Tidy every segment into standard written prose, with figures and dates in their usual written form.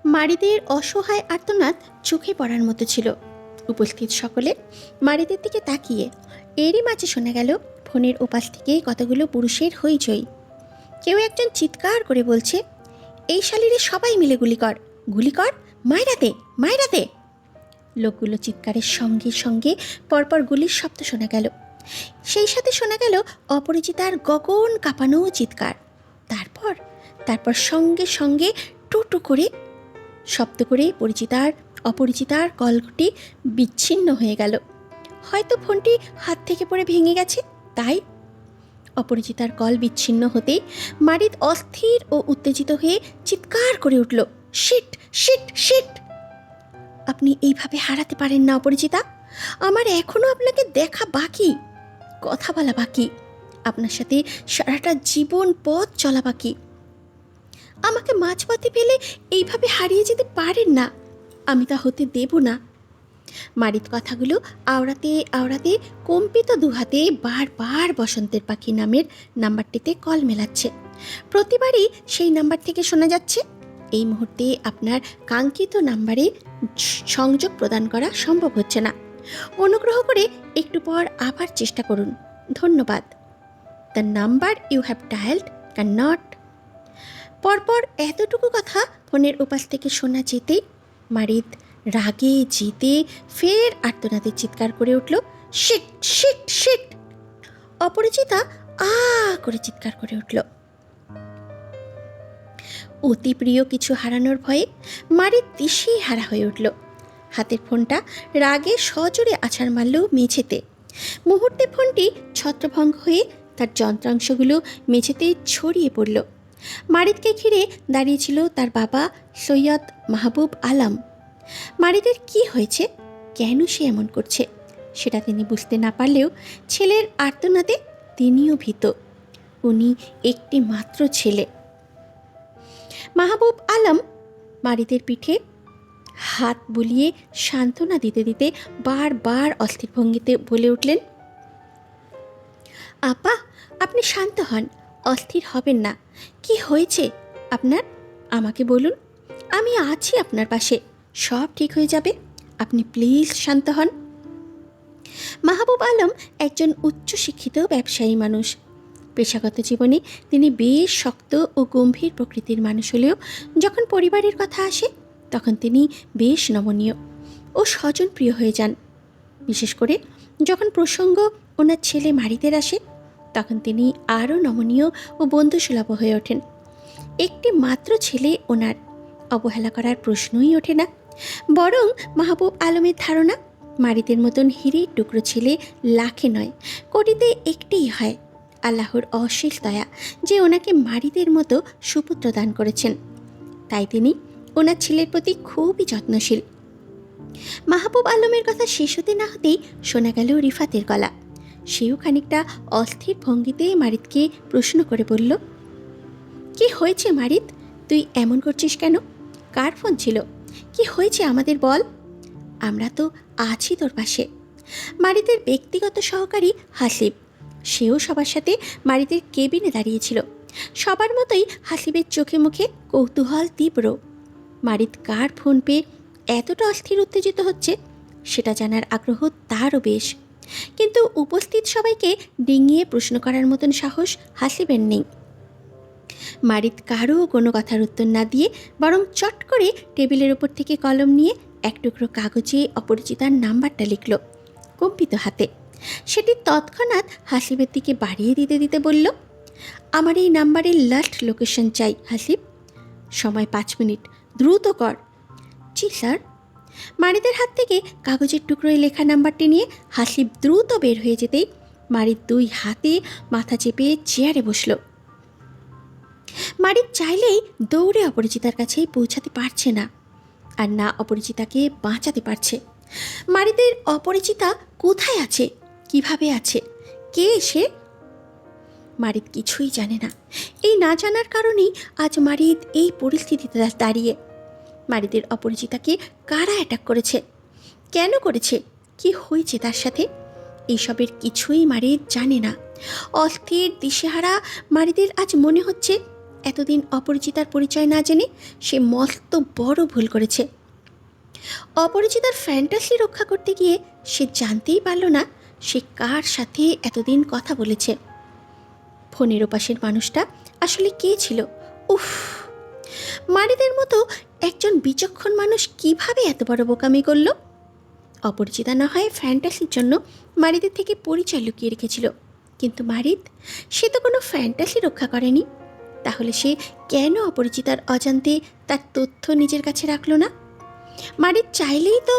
মারিদের অসহায় আর্তনাদ চোখে পড়ার মতো ছিল। উপস্থিত সকলে মারিদের দিকে তাকিয়ে এরই মাঝে শোনা গেল ফোনের ওপাশ থেকে কতগুলো পুরুষের হইচই। কেউ একজন চিৎকার করে বলছে, এই শালিরে সবাই মিলে গুলি কর, গুলি কর, মাইরাতে মাইরাতে। লোকগুলো চিৎকারের সঙ্গে সঙ্গে পরপর গুলির শব্দ শোনা গেল। সেই সাথে শোনা গেল অপরিচিতার গগন কাঁপানো চিৎকার। তারপর তারপর সঙ্গে সঙ্গে টুটু করে শব্দ করে অপরিচিতার কলটি বিচ্ছিন্ন হয়ে গেল। হয়তো ফোনটি হাত থেকে পড়ে ভেঙে গেছে, তাই। অপরিচিতার কল বিচ্ছিন্ন হতেই মারিদ অস্থির ও উত্তেজিত হয়ে চিৎকার করে উঠল, শিট শিট শিট। আপনি এইভাবে হারাতে পারেন না অপরিচিতা। আমার এখনো আপনাকে দেখা বাকি, কথা বলা বাকি, আপনার সাথে সারাটা জীবন পথ চলা বাকি। আমাকে মাঝপথে ফেলে এইভাবে হারিয়ে যেতে পারেন না, আমি তা হতে দেব না। মারিদ কথাগুলো আওড়াতে আওড়াতে কম্পিত দুহাতে বারবার বসন্তের পাখি নামের নাম্বারটিতে কল মেলাচ্ছে। প্রতিবারই সেই নাম্বার থেকে শোনা যাচ্ছে, এই মুহূর্তে আপনার কাঙ্ক্ষিত নাম্বারে সংযোগ প্রদান করা সম্ভব হচ্ছে না, অনুগ্রহ করে একটু পর আবার চেষ্টা করুন, ধন্যবাদ। The number you have dialled can not. পরপর এতটুকু কথা ফোনের উপাস থেকে শোনা যেতেই মারিদ রাগে জিতে ফের আর্তনাদে চিৎকার করে উঠল, শিট শিট শিট। অপরিচিতা আ করে চিৎকার করে উঠল। অতি প্রিয় কিছু হারানোর ভয়ে মারিদ দিশেহারা হয়ে উঠল। হাতের ফোনটা রাগে সজোরে আছাড় মারল মেঝেতে। মুহূর্তে ফোনটি ছত্রভঙ্গ হয়ে তার যন্ত্রাংশগুলো মেঝেতে ছড়িয়ে পড়ল। মারিদকে ঘিরে দাঁড়িয়েছিল তার বাবা সৈয়দ মাহবুব আলম। মারিদের কি হয়েছে, কেন সে এমন করছে সেটা তিনি বুঝতে না পারলেও ছেলের আর্তনাদে তিনিও ভীত। উনি একটি মাত্র ছেলে। মাহবুব আলম মারিদের পিঠে হাত বুলিয়ে সান্ত্বনা দিতে দিতে বারবার অস্থির ভঙ্গিতে বলে উঠলেন, আপা আপনি শান্ত হন, অস্থির হবেন না। কি হয়েছে আপনার, আমাকে বলুন, আমি আছি আপনার পাশে, সব ঠিক হয়ে যাবে, আপনি প্লিজ শান্ত হন। মাহবুব আলম একজন উচ্চশিক্ষিত ব্যবসায়ী মানুষ। পেশাগত জীবনে তিনি বেশ শক্ত ও গম্ভীর প্রকৃতির মানুষ হলেও যখন পরিবারের কথা আসে তখন তিনি বেশ নমনীয় ও স্বজনপ্রিয় হয়ে যান। বিশেষ করে যখন প্রসঙ্গ ওনার ছেলে মারিদের আসে তখন তিনি আরও নমনীয় ও বন্ধুসুলভ হয়ে ওঠেন। একটি মাত্র ছেলে ওনার, অবহেলা করার প্রশ্নই ওঠে না। বরং মাহবুব আলমের ধারণা মারিদের মতন হিরের টুকরো ছেলে লাখে নয় কোটিতে একটিই হয়। আল্লাহর অশেষ দয়া যে ওনাকে মারিদের মতো সুপুত্র দান করেছেন, তাই তিনি ওনার ছেলের প্রতি খুবই যত্নশীল। মাহবুব আলমের কথা শেষ হতে না হতেই শোনা গেল রিফাতের গলা। সেও খানিকটা অস্থির ভঙ্গিতে মারিদকে প্রশ্ন করে বলল, কি হয়েছে মারিদ, তুই এমন করছিস কেন? কার ফোন ছিল? কি হয়েছে আমাদের বল, আমরা তো আছি তোর পাশে। মারিদের ব্যক্তিগত সহকারী হাসিব, সেও সবার সাথে মারিদের কেবিনে দাঁড়িয়েছিল। সবার মতোই হাসিবের চোখে মুখে কৌতূহল তীব্র। মারিদ কার ফোন পেয়ে এতটা অস্থির উত্তেজিত হচ্ছে সেটা জানার আগ্রহ তারও বেশ, কিন্তু উপস্থিত সবাইকে ডিঙিয়ে প্রশ্ন করার মতন সাহস হাসিবের নেই। মারিদ কারও কোনো কথার উত্তর না দিয়ে বরং চট করে টেবিলের ওপর থেকে কলম নিয়ে এক টুকরো কাগজে অপরিচিতার নাম্বারটা লিখল কম্পিত হাতে। সেটি তৎক্ষণাৎ হাসিবের দিকে বাড়িয়ে দিতে দিতে বলল, আমার এই নাম্বারের লাস্ট লোকেশন চাই হাসিব, সময় 5 মিনিট, দ্রুত কর। জি স্যার। মারিদের হাত থেকে কাগজের টুকরোয় লেখা নাম্বারটি নিয়ে হাসিব দ্রুত বের হয়ে যেতেই মারিদ 2 হাতে মাথা চেপে চেয়ারে বসল। মারিদ চাইলেই দৌড়ে অপরিচিতার কাছেই পৌঁছাতে পারছে না, আর না অপরিচিতাকে বাঁচাতে পারছে। মারিদের অপরিচিতা কোথায় আছে, কিভাবে আছে, কে সে? মারিদ কিছুই জানে না। এই না জানার কারণেই আজ মারিদ এই পরিস্থিতিতে দাঁড়িয়ে। মারিদের অপরিচিতাকে কারা অ্যাটাক করেছে, কেন করেছে, কি হয়েছে তার সাথে, এইসবের কিছুই মারিদ জানে না। অস্থির দিশেহারা মারিদের আজ মনে হচ্ছে এতদিন অপরিচিতার পরিচয় না জেনে সে মস্ত বড় ভুল করেছে। অপরিচিতার ফ্যান্টাসি রক্ষা করতে গিয়ে সে জানতেই পারল না সে কার সাথে এতদিন কথা বলেছে। ফোনের ওপাশের মানুষটা আসলে কে ছিল? উফ, মারিদের মতো একজন বিচক্ষণ মানুষ কিভাবে এত বড় বোকামি করল? অপরিচিতা না হয় ফ্যান্টাসির জন্য মারিদের থেকে পরিচয় লুকিয়ে রেখেছিল, কিন্তু মারিদ সে তো কোনো ফ্যান্টাসি রক্ষা করেনি। তাহলে সে কেন অপরিচিতার অজান্তে তার তথ্য নিজের কাছে রাখল না? মারিদ চাইলেই তো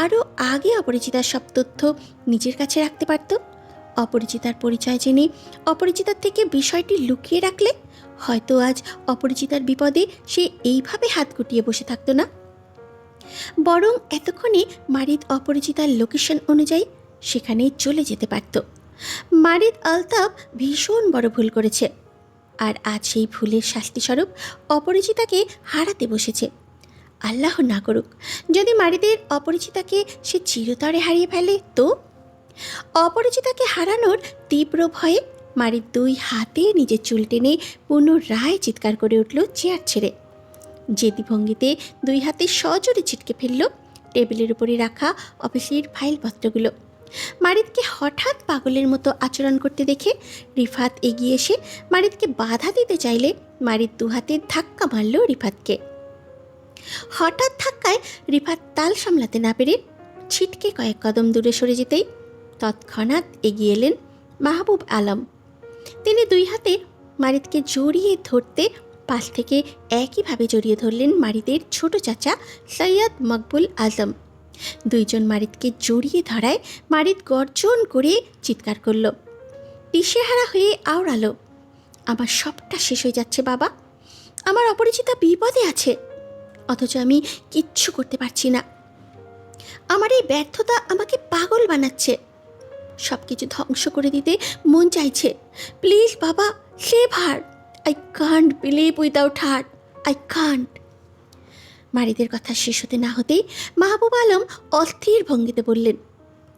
আরও আগে অপরিচিতার সব তথ্য নিজের কাছে রাখতে পারত। অপরিচিতার পরিচয় জেনে অপরিচিতার থেকে বিষয়টি লুকিয়ে রাখলে হয়তো আজ অপরিচিতার বিপদে সে এইভাবে হাত গুটিয়ে বসে থাকতো না। বরং এতক্ষণে মারিদ অপরিচিতার লোকেশন অনুযায়ী সেখানেই চলে যেতে পারত। মারিদ আলতাফ ভীষণ বড় ভুল করেছে, আর আজ সেই ভুলের শাস্তিস্বরূপ অপরিচিতাকে হারাতে বসেছে। আল্লাহ না করুক যদি মারিদের অপরিচিতাকে সে চিরতরে হারিয়ে ফেলে, তো অপরিচিতাকে হারানোর তীব্র ভয়ে মারিদ দুই হাতে নিজের চুল টেনে পুনরায় চিৎকার করে উঠল চেয়ার ছেড়ে। জেদি ভঙ্গিতে দুই হাতে সজোরে ছিটকে ফেলল টেবিলের উপরে রাখা অফিসের ফাইলপত্রগুলো। মারিদকে হঠাৎ পাগলের মতো আচরণ করতে দেখে রিফাত এগিয়ে এসে মারিদকে বাধা দিতে চাইলে মারিদ দু হাতে ধাক্কা মারল রিফাতকে। হঠাৎ ধাক্কায় রিফাত তাল সামলাতে না পেরে ছিটকে কয়েক কদম দূরে সরে যেতেই তৎক্ষণাৎ এগিয়ে এলেন মাহবুব আলম। তিনি দুই হাতে মারিদকে জড়িয়ে ধরতে পাশ থেকে একইভাবে জড়িয়ে ধরলেন মারিদের ছোট চাচা সৈয়দ মকবুল আজম। দুইজন মারিদকে জড়িয়ে ধরায় মারিদ গর্জন করে চিৎকার করল, দিশেহারা হয়ে আওড়ালো, আমার সবটা শেষ হয়ে যাচ্ছে বাবা, আমার অপরিচিতা বিপদে আছে, অথচ আমি কিচ্ছু করতে পারছি না। আমার এই ব্যর্থতা আমাকে পাগল বানাচ্ছে, সব কিছু ধ্বংস করে দিতে মন চাইছে। প্লিজ বাবা, save her, I can't believe without her, I can't. মারিদের কথা শেষ হতে না হতেই মাহবুব আলম অস্থির ভঙ্গিতে বললেন,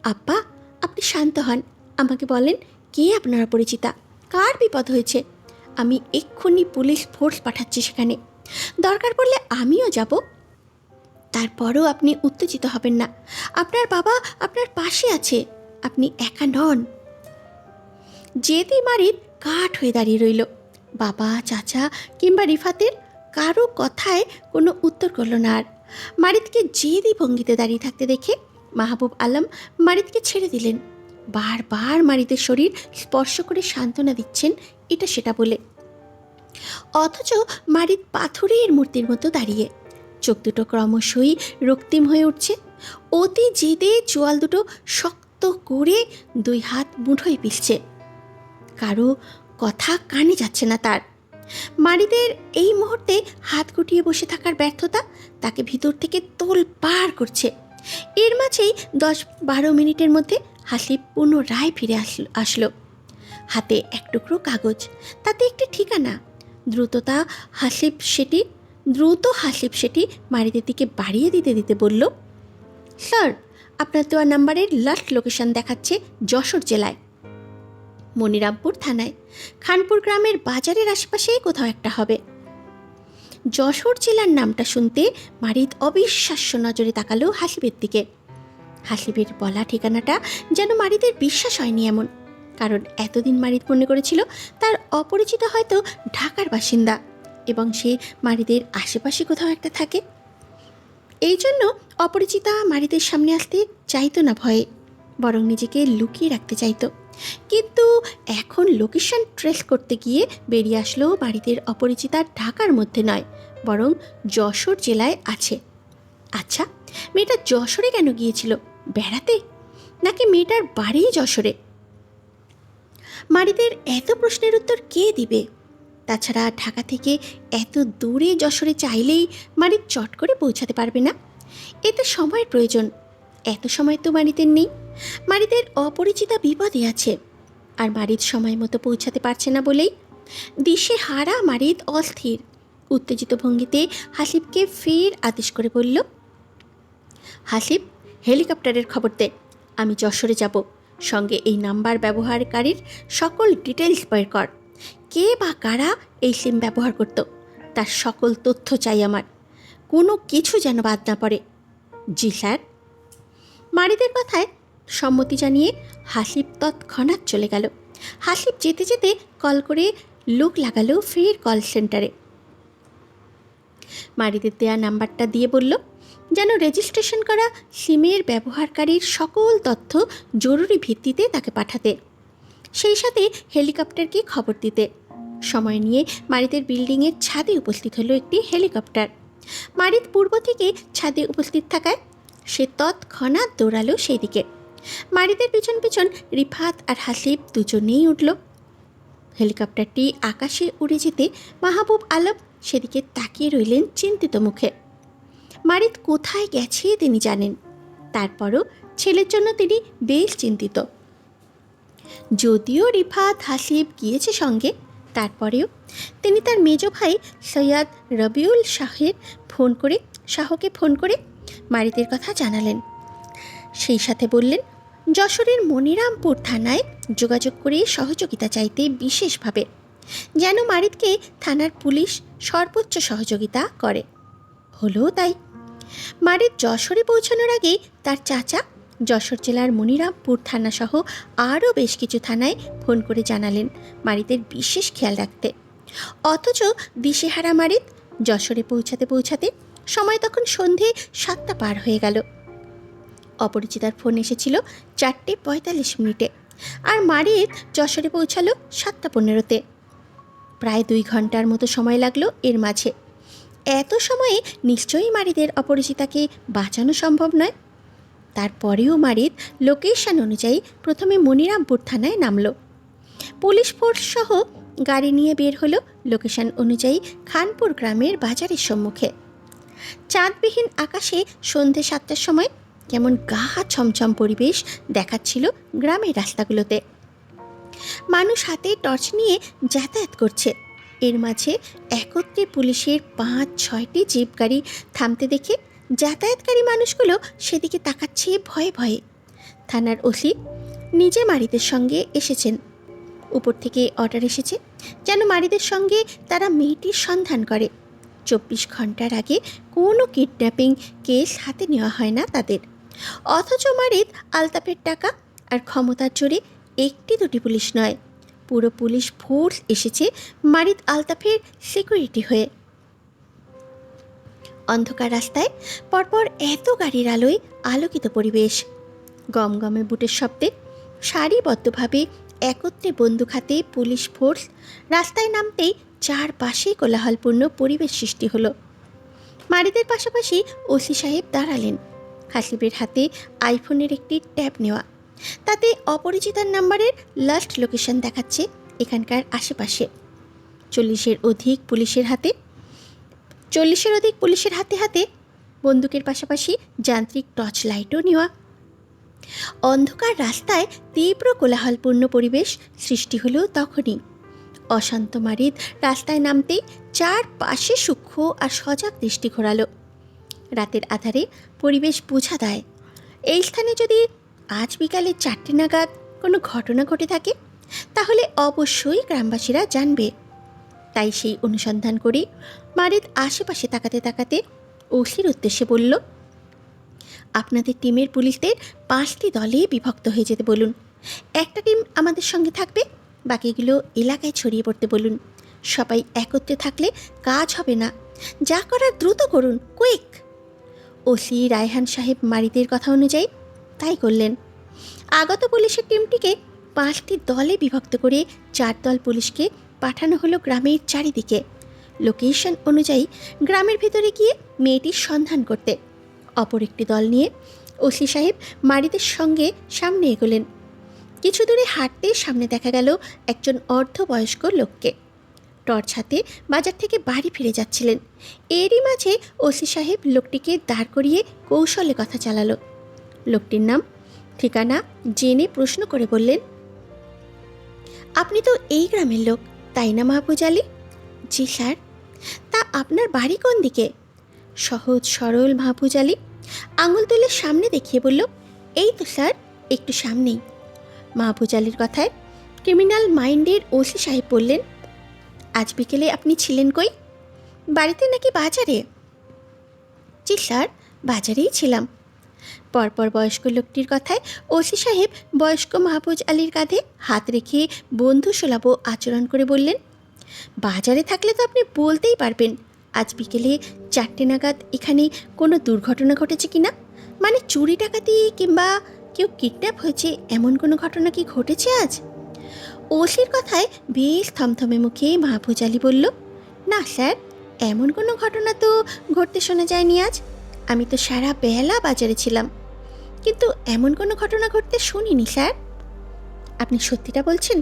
আব্বা আপনি শান্ত হন, আমাকে বলেন কে আপনার অপরিচিতা, কার বিপদ হয়েছে? আমি এক্ষুনি পুলিশ ফোর্স পাঠাচ্ছি সেখানে, দরকার পড়লে আমিও যাব। তারপরও আপনি উত্তেজিত হবেন না, আপনার বাবা আপনার পাশে আছে, আপনি একা নন। জেদি মারিদ কাঠ হয়ে দাঁড়িয়ে রইল। বাবা, চাচা কিংবা রিফাতের কারো কথায় কোনো উত্তর করল না। আর মারিদকে জেদি ভঙ্গিতে দাঁড়িয়ে থাকতে দেখে মাহবুব আলম মারিদকে ছেড়ে দিলেন, বারবার মারিদের শরীর স্পর্শ করে সান্ত্বনা দিচ্ছেন এটা সেটা বলে। অথচ মারিদ পাথরের মূর্তির মতো দাঁড়িয়ে, চোখ দুটো ক্রমশই রক্তিম হয়ে উঠছে। অতি জেদে চোয়াল দুটো শক্ত করে দুই হাত মুঠোয় পিষছে। কারো কথা কানে যাচ্ছে না তার। মারিদের এই মুহূর্তে হাত গুটিয়ে বসে থাকার ব্যর্থতা তাকে ভিতর থেকে তোলপাড় করছে। এর মাঝেই 10-12 মিনিটের মধ্যে হাসিব পুনরায় ফিরে আসলো। হাতে এক টুকরো কাগজ, তাতে একটি ঠিকানা। দ্রুত হাসিব সেটি মারিদের দিকে বাড়িয়ে দিতে দিতে বলল, স্যার আপনার দেওয়া নাম্বারের লাস্ট লোকেশন দেখাচ্ছে যশোর জেলায়, মনিরামপুর থানায়, খানপুর গ্রামের বাজারের আশেপাশেই কোথাও একটা হবে। যশোর জেলার নামটা শুনতে মারিদ অবিশ্বাস্য নজরে তাকালো হাসিবের দিকে। হাসিবের বলা ঠিকানাটা যেন মারিদের বিশ্বাস হয়নি এমন, কারণ এতদিন মারিদ মনে করেছিল তার অপরিচিত হয়তো ঢাকার বাসিন্দা এবং সে মারিদের আশেপাশে কোথাও একটা থাকে। এই জন্য অপরিচিতা মারিদের সামনে আসতে চাইতো না ভয়ে, বরং নিজেকে লুকিয়ে রাখতে চাইতো। কিন্তু এখন লোকেশন ট্রেস করতে গিয়ে বেরিয়ে আসলো মারিদের অপরিচিতা ঢাকার মধ্যে নয়, বরং যশোর জেলায় আছে। আচ্ছা, মেয়েটা যশোরে কেন গিয়েছিল? বেড়াতে, নাকি মেয়েটার বাড়ি যশোরে? মারিদের এত প্রশ্নের উত্তর কে দিবে? তাছাড়া ঢাকা থেকে এত দূরে যশোরে চাইলেই মারিদ চট করে পৌঁছাতে পারবে না, এতে সময়ের প্রয়োজন। এত সময় তো মারিদের নেই। মারিদের অপরিচিতা বিপদে আছে, আর মারিদ সময় মতো পৌঁছাতে পারছে না বলেই দিশে হারা মারিদ অস্থির উত্তেজিত ভঙ্গিতে হাসিবকে ফের আদেশ করে বলল, হাসিব হেলিকপ্টারের খবর দে, আমি যশোরে যাব, সঙ্গে এই নাম্বার ব্যবহারকারীর সকল ডিটেলস বের কর, কে বা কারা এই সিম ব্যবহার করত, তার সকল তথ্য চাই আমার, কোনো কিছু যেন বাদ না পড়ে। জি স্যার। মারিদের কথায় সম্মতি জানিয়ে হাসিব তৎক্ষণাৎ চলে গেল। হাসিব যেতে যেতে কল করে লোক লাগালো ফের কল সেন্টারে। মারিদের দেয়া নাম্বারটা দিয়ে বলল যেন রেজিস্ট্রেশন করা সিমের ব্যবহারকারীর সকল তথ্য জরুরি ভিত্তিতে তাকে পাঠাতে, সেই সাথে হেলিকপ্টারকে খবর দিতে। সময় নিয়ে মারিদের বিল্ডিংয়ের ছাদে উপস্থিত হলো একটি হেলিকপ্টার। মারিদ পূর্ব থেকে ছাদে উপস্থিত থাকায় সে তৎক্ষণাৎ দৌড়ালো সেই দিকে। মারিদের পিছন পিছন রিফাত আর হাসিব দুজনেই উঠল। হেলিকপ্টারটি আকাশে উড়ে যেতে মাহবুব আলম সেদিকে তাকিয়ে রইলেন চিন্তিত মুখে। মারিদ কোথায় গেছে তিনি জানেন, তারপরও ছেলের জন্য তিনি বেশ চিন্তিত। যদিও রিফাত হাসিব গিয়েছে সঙ্গে, তারপরেও তিনি তার মেজ ভাই সৈয়দ রবিউল শাহকে ফোন করে মারিদের কথা জানালেন। সেই সাথে বললেন যশোরের মনিরামপুর থানায় যোগাযোগ করে সহযোগিতা চাইতে বিশেষভাবে, যেন মারিদকে থানার পুলিশ সর্বোচ্চ সহযোগিতা করে। হলো তাই। মারিদ যশোরে পৌঁছানোর আগেই তার চাচা যশোর জেলার মনিরামপুর থানাসহ আরও বেশ কিছু থানায় ফোন করে জানালেন মারিদের বিশেষ খেয়াল রাখতে। অথচ দিশেহারা মারিদ যশোরে পৌঁছাতে সময় তখন সন্ধে 7টা পার হয়ে গেল। অপরিচিতার ফোন এসেছিল 4:45 আর মারিদ যশোরে পৌঁছালো 7:15। প্রায় 2 ঘন্টার মতো সময় লাগলো এর মাঝে। এত সময়ে নিশ্চয়ই মারিদের অপরিচিতাকে বাঁচানো সম্ভব নয়। তারপরেও মারিদ লোকেশন অনুযায়ী প্রথমে মনিরামপুর থানায় নামল। পুলিশ ফোর্স সহ গাড়ি নিয়ে বের হলো লোকেশন অনুযায়ী খানপুর গ্রামের বাজারের সম্মুখে। চাঁদবিহীন আকাশে সন্ধে 7টার সময় কেমন গা ছমছম পরিবেশ দেখাচ্ছিল গ্রামের রাস্তাগুলোতে। মানুষ হাতে টর্চ নিয়ে যাতায়াত করছে। এর মাঝে একত্রে পুলিশের 5-6টি জিপ গাড়ি থামতে দেখে যাতায়াতকারী মানুষগুলো সেদিকে তাকাচ্ছে ভয়ে ভয়ে। থানার ওসি নিজে মারিদের সঙ্গে এসেছেন। উপর থেকে অর্ডার এসেছে যেন মারিদের সঙ্গে তারা মেয়েটির সন্ধান করে। 24 ঘন্টার আগে কোনো কিডন্যাপিং কেস হাতে নেওয়া হয় না তাদের। অথচ মারিদ আলতাফের টাকা আর ক্ষমতার জোরে 1-2টি পুলিশ নয়, পুরো পুলিশ ফোর্স এসেছে মারিদ আলতাফের সিকিউরিটি হয়ে। অন্ধকার রাস্তায় পরপর এত গাড়ির আলোয় আলোকিত পরিবেশ, গমগমে বুটের শব্দে সারিবদ্ধভাবে একত্রে বন্দুক হাতে পুলিশ ফোর্স রাস্তায় নামতেই চারপাশেই কোলাহলপূর্ণ পরিবেশ সৃষ্টি হলো। মারিদের পাশাপাশি ওসি সাহেব দাঁড়ালেন। হাসিবের হাতে আইফোনের একটি ট্যাব নেওয়া, তাতে অপরিচিতার নাম্বারের লাস্ট লোকেশন দেখাচ্ছে এখানকার আশেপাশে। 40-এর অধিক পুলিশের হাতে হাতে বন্দুকের পাশাপাশি যান্ত্রিক টর্চ লাইটও নেওয়া। অন্ধকার রাস্তায় তীব্র কোলাহলপূর্ণ পরিবেশ সৃষ্টি হলো তখনই। অশান্ত মারিদ রাস্তায় নামতেই চারপাশে সূক্ষ্ম আর সজাগ দৃষ্টি ঘোরালো। রাতের আধারে পরিবেশ বোঝা দেয় এই স্থানে যদি আজ বিকালে 4টে নাগাদ কোনো ঘটনা ঘটে থাকে তাহলে অবশ্যই গ্রামবাসীরা জানবে। তাই সেই অনুসন্ধান করে মারিদ আশেপাশে তাকাতে তাকাতে ওসির উদ্দেশ্যে বলল, আপনাদের টিমের পুলিশদের 5টি দলে বিভক্ত হয়ে যেতে বলুন। একটা টিম আমাদের সঙ্গে থাকবে, বাকিগুলো এলাকায় ছড়িয়ে পড়তে বলুন। সবাই একত্রে থাকলে কাজ হবে না, যা করার দ্রুত করুন, কুইক। ওসি রায়হান সাহেব মারিদের কথা অনুযায়ী তাই করলেন। আগত পুলিশের টিমটিকে 5টি দলে বিভক্ত করে 4 দল পুলিশকে পাঠানো হলো গ্রামের চারিদিকে লোকেশন অনুযায়ী গ্রামের ভিতরে গিয়ে মেয়েটির সন্ধান করতে। অপর একটি দল নিয়ে ওসি সাহেব মারিদের সঙ্গে সামনে এগোলেন। কিছু দূরে হাঁটতে সামনে দেখা গেল একজন অর্ধবয়স্ক লোককে। টর্চ হাতে বাজার থেকে বাড়ি ফিরে যাচ্ছিলেন। এরই মাঝে ওসি সাহেব লোকটিকে দাঁড় করিয়ে কৌশলে কথা চালালো। লোকটির নাম ঠিকানা জেনে প্রশ্ন করে বললেন, আপনি তো এই গ্রামের লোক, তাই না মাহফুজ আলী? জি স্যার। তা আপনার বাড়ি কোন দিকে? সহজ সরল মাহফুজ আলী আঙুল তুলে সামনে দেখিয়ে বলল, এই তো স্যার, একটু সামনেই। মাহফুজ আলীর কথায় ক্রিমিনাল মাইন্ডের ওসি সাহেব বললেন, আজ বিকেলে আপনি ছিলেন কই? বাড়িতে নাকি বাজারে? জি স্যার, বাজারেই ছিলাম। পরপর বয়স্ক লোকটির কথায় ওসি সাহেব বয়স্ক মাহফুজ আলীর কাঁধে হাত রেখে বন্ধুসুলভ আচরণ করে বললেন, বাজারে থাকলে তো আপনি বলতেই পারবেন আজ বিকেলে 4টে নাগাদ এখানে কোনো দুর্ঘটনা ঘটেছে কি না, মানে চুরি ডাকাতি কিংবা কেউ কিডন্যাপ হয়েছে এমন কোনো ঘটনা কি ঘটেছে আজ? ওসির কথায় বেশ থমথমে মুখে মাহফুজ আলী বলল, না স্যার, এমন কোনো ঘটনা তো ঘটতে শোনা যায়নি আজ। আমি তো সারা বেলা বাজারে ছিলাম, কিন্তু এমন কোনো ঘটনা ঘটতে শুনিনি স্যার। আপনি সত্যিটা বলছেন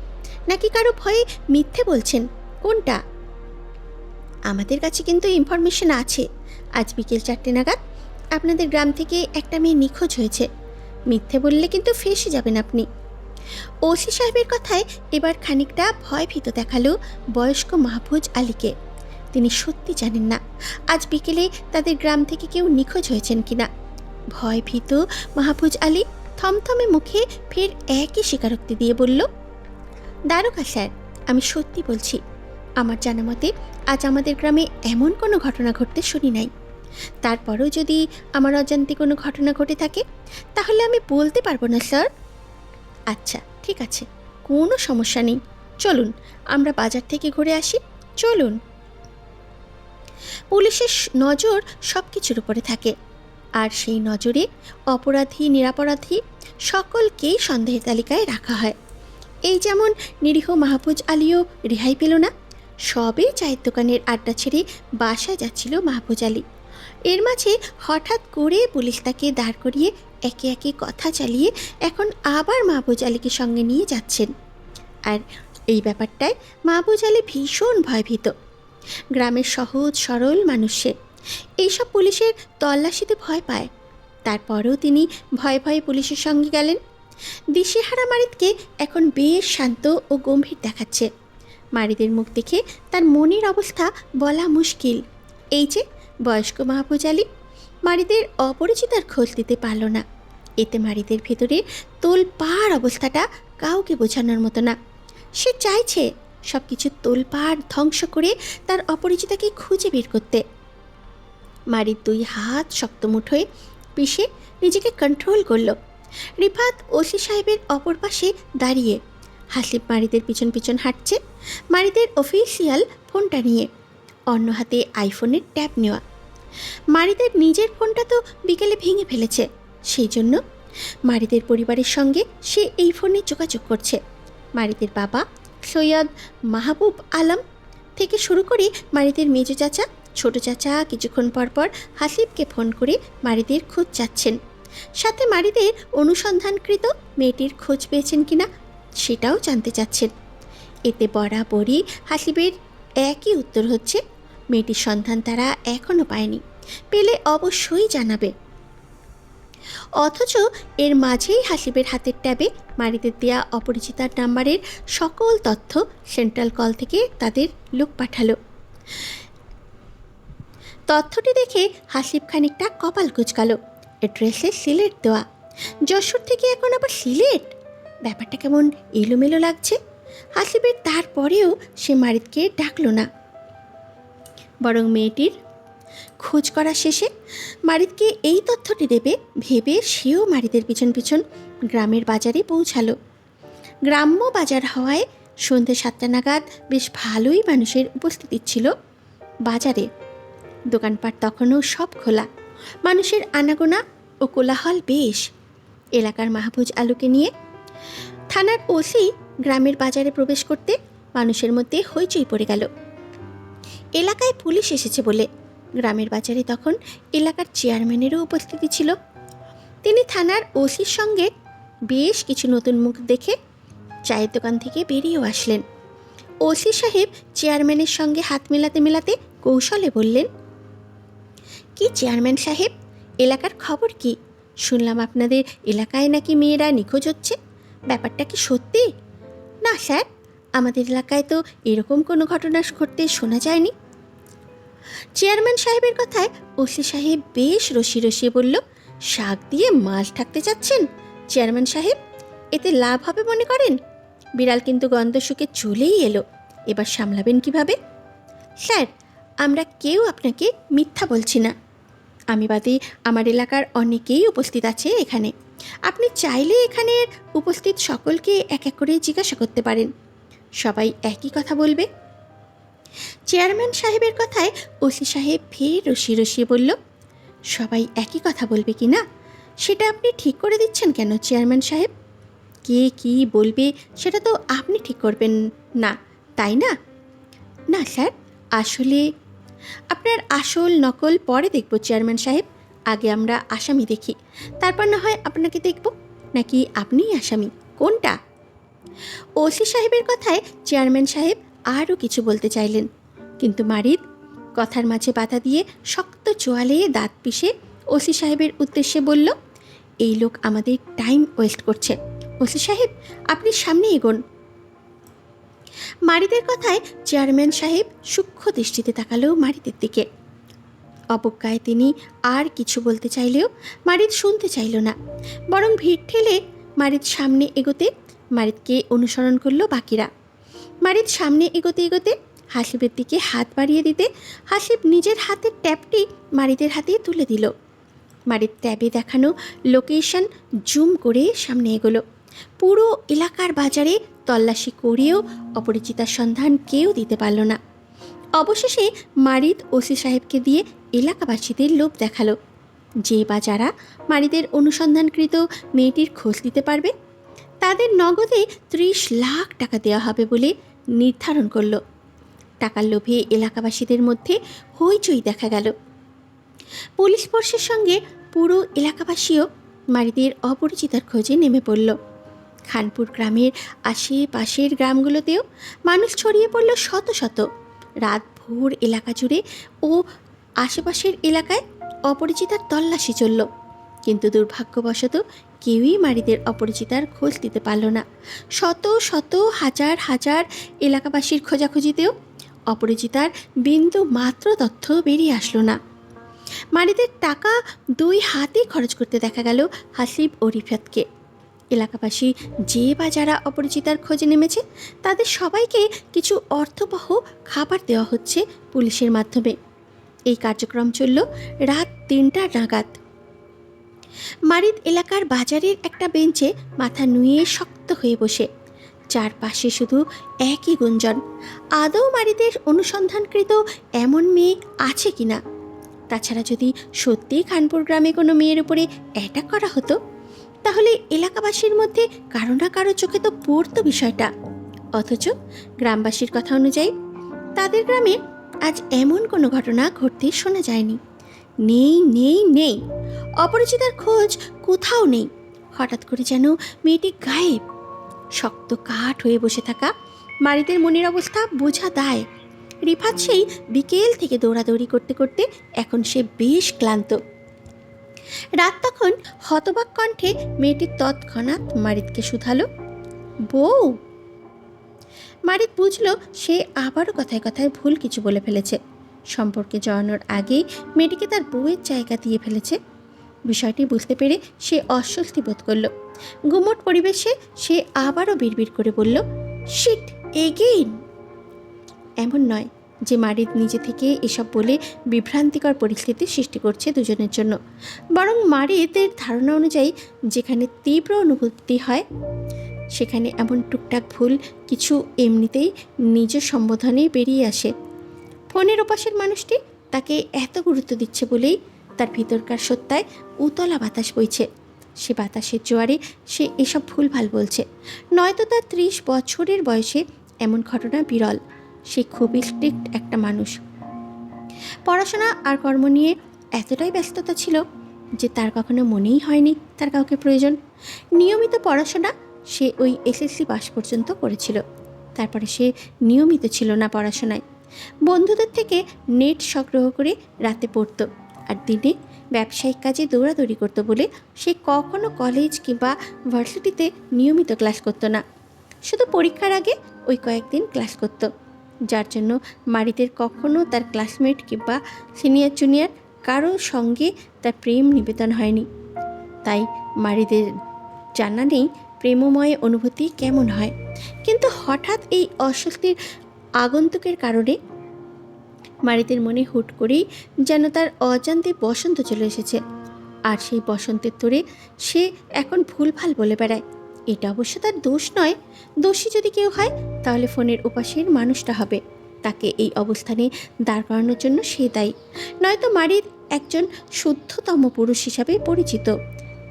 নাকি কারো ভয়ে মিথ্যে বলছেন, কোনটা? আমাদের কাছে কিন্তু ইনফরমেশন আছে, আজ বিকেল 4টে নাগাদ আপনাদের গ্রাম থেকে একটা মেয়ে নিখোঁজ হয়েছে। মিথ্যে বললে কিন্তু ফেঁসে যাবেন আপনি। ওসি সাহেবের কথায় এবার খানিকটা ভয়ভীত দেখালো বয়স্ক মাহফুজ আলীকে। তিনি সত্যি জানেন না আজ বিকেলে তাদের গ্রাম থেকে কেউ নিখোঁজ হয়েছেন কিনা। ভয়ভীত মাহফুজ আলী থমথমে মুখে ফের একই স্বীকারোক্তি দিয়ে বলল, দারোগা স্যার, আমি সত্যি বলছি, আমার জানা মতে আজ আমাদের গ্রামে এমন কোনো ঘটনা ঘটতে শুনি নাই। তারপরেও যদি আমার অজান্তে কোনো ঘটনা ঘটে থাকে তাহলে আমি বলতে পারবো না স্যার। আচ্ছা ঠিক আছে, কোনো সমস্যা নেই, চলুন আমরা বাজার থেকে ঘুরে আসি, চলুন। পুলিশের নজর সব কিছুর উপরে থাকে, আর সেই নজরে অপরাধী নিরপরাধী সকলকেই সন্দেহের তালিকায় রাখা হয়। এই যেমন নিরীহ মাহফুজ আলীও রেহাই পেল না। সবে চায়ের দোকানের আড্ডা ছেড়ে বাসায় যাচ্ছিল মাহফুজ আলী। এর মাঝে হঠাৎ করে পুলিশ তাকে দাঁড় করিয়ে একে একে কথা চালিয়ে এখন আবার মাহফুজ আলীকে সঙ্গে নিয়ে যাচ্ছেন। আর এই ব্যাপারটায় মাহফুজ আলী ভীষণ ভয়ভীত। গ্রামের সহজ সরল মানুষ সে, এইসব পুলিশের তল্লাশিতে ভয় পায়। তারপরেও তিনি ভয়ে ভয়ে পুলিশের সঙ্গে গেলেন। দিশেহারা মারিদকে এখন বেশ শান্ত ও গম্ভীর দেখাচ্ছে। মারিদের মুখ দেখে তার মনের অবস্থা বলা মুশকিল। এই যে বয়স্ক মাহফুজ আলী মারিদের অপরিচিতার খোঁজ দিতে পারল না। এতে মারিদের ভেতরে তোলপাড় অবস্থাটা কাউকে বোঝানোর মতো না। সে চাইছে সব কিছু তোলপাড় ধ্বংস করে তার অপরিচিতাকে খুঁজে বের করতে। মারিদ 2 হাত শক্ত মুঠোয় পিষে নিজেকে কন্ট্রোল করল। রিফাত ওসি সাহেবের অপর পাশে দাঁড়িয়ে, হাসিব মারিদের পিছন পিছন হাঁটছে, মারিদের অফিসিয়াল ফোনটা নিয়ে, অন্য হাতে আইফোনের ট্যাব নেওয়া। মারিদের নিজের ফোনটা তো বিকেলে ভেঙে ফেলেছে, সেই জন্য মারিদের পরিবারের সঙ্গে সে এই ফোনে যোগাযোগ করছে। মারিদের বাবা সৈয়দ মাহবুব আলম থেকে শুরু করে মারিদের মেজ চাচা, ছোট চাচা কিছুক্ষণ পরপর হাসিবকে ফোন করে মারিদের খোঁজ চাচ্ছেন। সাথে মারিদের অনুসন্ধানকৃত মেয়েটির খোঁজ পেয়েছেন কিনা সেটাও জানতে চাচ্ছেন। এতে বরাবরই হাসিবের একই উত্তর হচ্ছে, মেয়েটির সন্ধান তারা এখনও পায়নি, পেলে অবশ্যই জানাবে। অথচ এর মাঝেই হাসিবের হাতের ট্যাবে মারিদের দেয়া অপরিচিতার নাম্বারের সকল তথ্য সেন্ট্রাল কল থেকে তাদের লোক পাঠালো। তথ্যটি দেখে হাসিব খানিকটা কপাল কুঁচকালো। অ্যাড্রেসে সিলেট দেওয়া, যশোর থেকে এখন আবার সিলেট, ব্যাপারটা কেমন এলোমেলো লাগছে হাসিবের। তারপরেও সে মারিদকে ডাকল না, বরং মেয়েটির খোঁজ করা শেষে মারিদকে এই তথ্যটি দেবে ভেবে সেও মারিদের পিছন পিছন গ্রামের বাজারে পৌঁছালো। গ্রাম্য বাজার হওয়ায় সন্ধ্যে 7টা নাগাদ বেশ ভালোই মানুষের উপস্থিতি ছিল বাজারে। দোকানপাট তখনও সব খোলা, মানুষের আনাগোনা ও কোলাহল বেশ। এলাকার মাহফুজ আলুকে নিয়ে থানার ওসি গ্রামের বাজারে প্রবেশ করতে মানুষের মধ্যে হইচই পড়ে গেল। এলাকায় পুলিশ এসেছে বলে গ্রামের বাজারে তখন এলাকার চেয়ারম্যানেরও উপস্থিতি ছিল। তিনি থানার ওসির সঙ্গে বেশ কিছু নতুন মুখ দেখে চায়ের দোকান থেকে বেরিয়েও আসলেন। ওসি সাহেব চেয়ারম্যানের সঙ্গে হাত মেলাতে মেলাতে কৌশলে বললেন, কি চেয়ারম্যান সাহেব, এলাকার খবর কি? শুনলাম আপনাদের এলাকায় নাকি মেয়েরা নিখোঁজ হচ্ছে, ব্যাপারটা কি সত্যি? না স্যার, আমাদের এলাকায় তো এরকম কোনো ঘটনা ঘটতে শোনা যায়নি। চেয়ারম্যান সাহেবের কথায় ওসি সাহেব বেশ রসিয়ে রসিয়ে বলল, শাক দিয়ে মাছ থাকতে চাচ্ছেন চেয়ারম্যান সাহেব? এতে লাভ হবে মনে করেন? বিড়াল কিন্তু গন্ধ শুকে চলেই এলো। এবার সামলাবেন কিভাবে? স্যার, আমরা কেউ আপনাকে মিথ্যা বলছি না। আমি বাদে আমার এলাকার অনেকেই উপস্থিত আছে এখানে। আপনি চাইলে এখানের উপস্থিত সকলকে এক এক করে জিজ্ঞাসা করতে পারেন, সবাই একই কথা বলবে। চেয়ারম্যান সাহেবের কথায় ওসি সাহেব ফের রসিয়ে রসিয়ে বলল, সবাই একই কথা বলবে কি না সেটা আপনি ঠিক করে দিচ্ছেন কেন চেয়ারম্যান সাহেব? কে কি বলবে সেটা তো আপনি ঠিক করবেন না, তাই না? না স্যার, আসলে আপনার আসল নকল পরে দেখব চেয়ারম্যান সাহেব। আগে আমরা আসামি দেখি, তারপর না হয় আপনাকে দেখব। নাকি আপনিই আসামি, কোনটা? ওসি সাহেবের কথায় চেয়ারম্যান সাহেব আরও কিছু বলতে চাইলেন, কিন্তু মারিদ কথার মাঝে বাধা দিয়ে শক্ত চোয়ালে দাঁত পিষে ওসি সাহেবের উদ্দেশ্যে বলল, এই লোক আমাদের টাইম ওয়েস্ট করছে। ওসি সাহেব, আপনি সামনে এগোন। মারিদের কথায় চেয়ারম্যান সাহেব সূক্ষ্ম দৃষ্টিতে তাকালো মারিদের দিকে। অবজ্ঞায় তিনি আর কিছু বলতে চাইলেও মারিদ শুনতে চাইল না, বরং ভিড় ঠেলে মারিদ সামনে এগোতে মারিদকে অনুসরণ করলো বাকিরা। মারিদ সামনে এগোতে এগোতে হাসিবের দিকে হাত বাড়িয়ে দিতে হাসিব নিজের হাতের ট্যাবটি মারিদের হাতে তুলে দিল। মারিদ ট্যাবে দেখানো লোকেশন জুম করে সামনে এগোলো। পুরো এলাকার বাজারে তল্লাশি করেও অপরিচিতার সন্ধান কেউ দিতে পারল না। অবশেষে মারিদ ওসি সাহেবকে দিয়ে এলাকাবাসীদের লোভ দেখালো, যে বা যারা মারিদের অনুসন্ধানকৃত মেয়েটির খোঁজ দিতে পারবে তাদের নগদে 30 লাখ টাকা দেওয়া হবে বলে নির্ধারণ করল। টাকার লোভে এলাকাবাসীদের মধ্যে হইচই দেখা গেল। পুলিশ ফোর্সের সঙ্গে পুরো এলাকাবাসীও মারিদের অপরিচিতার খোঁজে নেমে পড়ল। খানপুর গ্রামের আশেপাশের গ্রামগুলোতেও মানুষ ছড়িয়ে পড়ল শত শত। রাত ভোর এলাকা জুড়ে ও আশেপাশের এলাকায় অপরিচিতার তল্লাশি চলল, কিন্তু দুর্ভাগ্যবশত কেউই মারিদের অপরিচিতার খোঁজ দিতে পারল না। শত শত হাজার হাজার এলাকাবাসীর খোঁজাখুঁজিতেও অপরিচিতার বিন্দু মাত্র তথ্য বেরিয়ে আসলো না। মারিদের টাকা 2 হাতে খরচ করতে দেখা গেল হাসিব ও রিফাতকে। এলাকাবাসী যে বা যারা অপরিচিতার খোঁজে নেমেছে তাদের সবাইকে কিছু অর্থবহ খাবার দেওয়া হচ্ছে পুলিশের মাধ্যমে। এই কার্যক্রম চলল রাত 3টা নাগাদ। মারিদ এলাকার বাজারের একটা বেঞ্চে মাথা নুয়ে শক্ত হয়ে বসে। চারপাশে শুধু একই গুঞ্জন, আদৌ মারিদের অনুসন্ধানকৃত এমন মেয়ে আছে কিনা। তাছাড়া যদি সত্যিই খানপুর গ্রামে কোনো মেয়ের উপরে অ্যাটাক করা হতো তাহলে এলাকাবাসীর মধ্যে কারো না কারো চোখে তো পড়তো বিষয়টা। অথচ গ্রামবাসীর কথা অনুযায়ী তাদের গ্রামে আজ এমন কোনো ঘটনা ঘটতে শোনা যায়নি। নেই নেই নেই, অপরিচিতার খোঁজ কোথাও নেই। হঠাৎ করে যেন মেয়েটি গায়েব। শক্ত কাঠ হয়ে বসে থাকা মারিদের মনের অবস্থা বোঝা দায়। রিফাত সেই বিকেল থেকে দৌড়াদৌড়ি করতে করতে এখন সে বেশ ক্লান্ত। রাত তখন হতবাক কণ্ঠে মেয়েটি তৎক্ষণাৎ মারিদকে শুধালো, বউ। মারিদ বুঝল সে আবারও কথায় কথায় ভুল কিছু বলে ফেলেছে। সম্পর্কে জড়ানোর আগেই মেয়েটিকে তার বউয়ের জায়গা দিয়ে ফেলেছে। বিষয়টি বুঝতে পেরে সে অস্বস্তি বোধ করল। গুমোট পরিবেশে সে আবারও বিড়বিড় করে বলল, শিট এগেইন। এমন নয় যে মারিদ নিজে থেকে এসব বলে বিভ্রান্তিকর পরিস্থিতি সৃষ্টি করছে দুজনের জন্য, বরং মারিদের ধারণা অনুযায়ী যেখানে তীব্র অনুভূতি হয় সেখানে এমন টুকটাক ভুল কিছু এমনিতেই নিজের সম্বোধনেই বেরিয়ে আসে। ফোনের ওপাশের মানুষটি তাকে এত গুরুত্ব দিচ্ছে বলেই তার ভিতরকার সত্তায় উতলা বাতাস বইছে। সে বাতাসের জোয়ারে সে এসব ভুলভাল বলছে। নয়তো তার 30 বছরের বয়সে এমন ঘটনা বিরল। সে খুবই স্ট্রিক্ট একটা মানুষ। পড়াশোনা আর কর্ম নিয়ে এতটাই ব্যস্ততা ছিল যে তার কখনো মনেই হয়নি তার কাউকে প্রয়োজন। নিয়মিত পড়াশোনা সে ওই এসএসসি পাস পর্যন্ত করেছিল। তারপরে সে নিয়মিত ছিল না পড়াশোনায়। বন্ধুদের থেকে নেট সংগ্রহ করে রাতে পড়ত, আর দিনে ব্যবসায়িক কাজে দৌড়াদৌড়ি করত বলে সে কখনো কলেজ কিংবা ভার্সিটিতে নিয়মিত ক্লাস করতো না। শুধু পরীক্ষার আগে ওই কয়েকদিন ক্লাস করত, যার জন্য মারিদের কখনো তার ক্লাসমেট কিংবা সিনিয়র জুনিয়র কারোর সঙ্গে তার প্রেম নিবেদন হয়নি। তাই মারিদের জানা নেই প্রেমময় অনুভূতি কেমন হয়। কিন্তু হঠাৎ এই অস্বস্তির আগন্তুকের কারণে মারিতের মনে হুট করেই যেন তার অজান্তে বসন্ত চলে এসেছে। আর সেই বসন্তের তোরে সে এখন ভুলভাল বলে বেড়ায়। এটা অবশ্য তার দোষ নয়। দোষী যদি কেউ হয় তাহলে ফোনের ওপাশের মানুষটা হবে। তাকে এই অবস্থানে দাঁড় করানোর জন্য সে দায়ী, নয়তো মারির একজন শুদ্ধতম পুরুষ হিসাবে পরিচিত।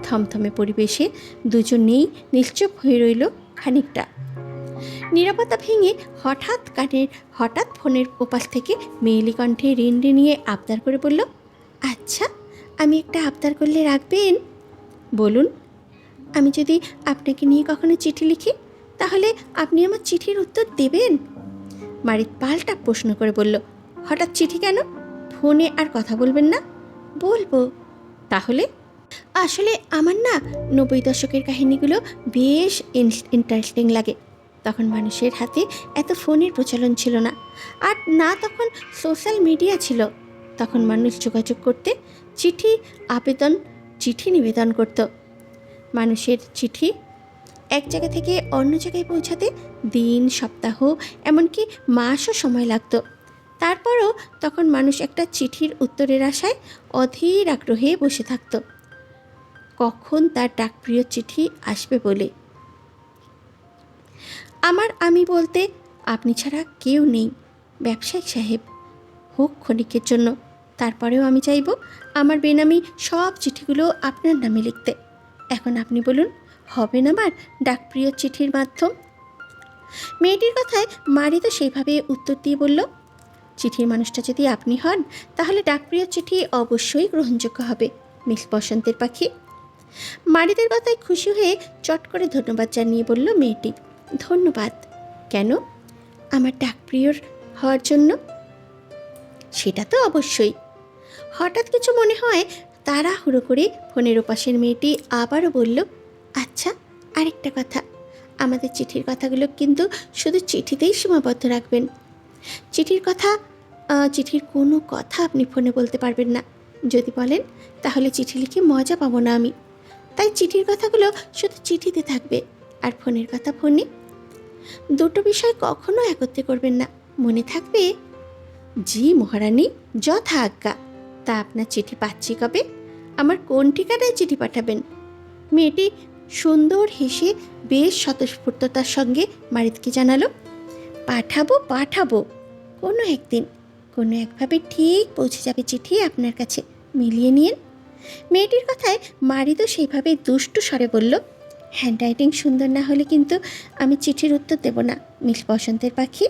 থমথমে পরিবেশে দুজনেই নিশ্চুপ হয়ে রইল খানিকটা। নিরাপত্তা ভেঙে হঠাৎ ফোনের ওপাশ থেকে মেয়েলি কণ্ঠে রিনরি নিয়ে আবদার করে বলল, আচ্ছা, আমি একটা আবদার করলে রাখবেন? বলুন। আমি যদি আপনাকে নিয়ে কখনো চিঠি লিখি, তাহলে আপনি আমার চিঠির উত্তর দেবেন? মারিত পাল্টা প্রশ্ন করে বলল, হঠাৎ চিঠি কেন? ফোনে আর কথা বলবেন না? বলবো। তাহলে? আসলে আমার না 90 দশকের কাহিনীগুলো বেশ ইন্টারেস্টিং লাগে। তখন মানুষের হাতে এত ফোনের প্রচলন ছিল না, আর না তখন সোশ্যাল মিডিয়া ছিল। তখন মানুষ যোগাযোগ করতে চিঠি নিবেদন করত। মানুষের চিঠি এক জায়গা থেকে অন্য জায়গায় পৌঁছাতে দিন, সপ্তাহ, এমনকি মাসও সময় লাগতো। তারপরও তখন মানুষ একটা চিঠির উত্তরের আশায় অধীর আগ্রহে বসে থাকত, কখন তার ডাকপ্রিয় চিঠি আসবে বলে। আমি বলতে আপনি ছাড়া কেউ নেই ব্যবসায়িক সাহেব, হোক ক্ষণিকের জন্য। তারপরেও আমি চাইব আমার বেনামি সব চিঠিগুলো আপনার নামে লিখতে। এখন আপনি বলুন, হবে না আমার ডাকপ্রিয় চিঠির মাধ্যম? মেয়েটির কথায় মারি তো সেইভাবে উত্তর দিয়ে বলল, চিঠির মানুষটা যদি আপনি হন, তাহলে ডাকপ্রিয় চিঠি অবশ্যই গ্রহণযোগ্য হবে মিস বসন্তের পাখি। মারিদের কথায় খুশি হয়ে চট করে ধন্যবাদ জানিয়ে বলল মেয়েটি, ধন্যবাদ কেন? আমার ডাকপ্রিয়র হওয়ার জন্য? সেটা তো অবশ্যই। হঠাৎ কিছু মনে হয় তাড়াহুড়ো করে ফোনের ওপাশের মেয়েটি আবারও বলল, আচ্ছা, আরেকটা কথা, আমাদের চিঠির কথাগুলো কিন্তু শুধু চিঠিতেই সীমাবদ্ধ রাখবেন। চিঠির কোনো কথা আপনি ফোনে বলতে পারবেন না। যদি বলেন তাহলে চিঠি লিখে মজা পাবো না আমি। তাই চিঠির কথাগুলো শুধু চিঠিতে থাকবে, আর ফোনের কথা ফোনে। দুটো বিষয় কখনো একত্রে করবেন না, মনে থাকবে? জি মহারানী, যথা আজ্ঞা। তা আপনার চিঠি পাচ্ছি কবে? আমার কোন ঠিকানায় চিঠি পাঠাবেন? মেয়েটি সুন্দর হেসে বেশ স্বতঃস্ফূর্ততার সঙ্গে মারিতকে জানালো, পাঠাবো কোনো একদিন, কোনো একভাবে ঠিক পৌঁছে যাবে চিঠি আপনার কাছে, মিলিয়ে নিন। মেয়েটির কথায় মারিতও সেইভাবে দুষ্টু স্বরে বলল, হ্যান্ডরাইটিং সুন্দর না হলে কিন্তু আমি চিঠির উত্তর দেব না মিস বসন্তের পাখি।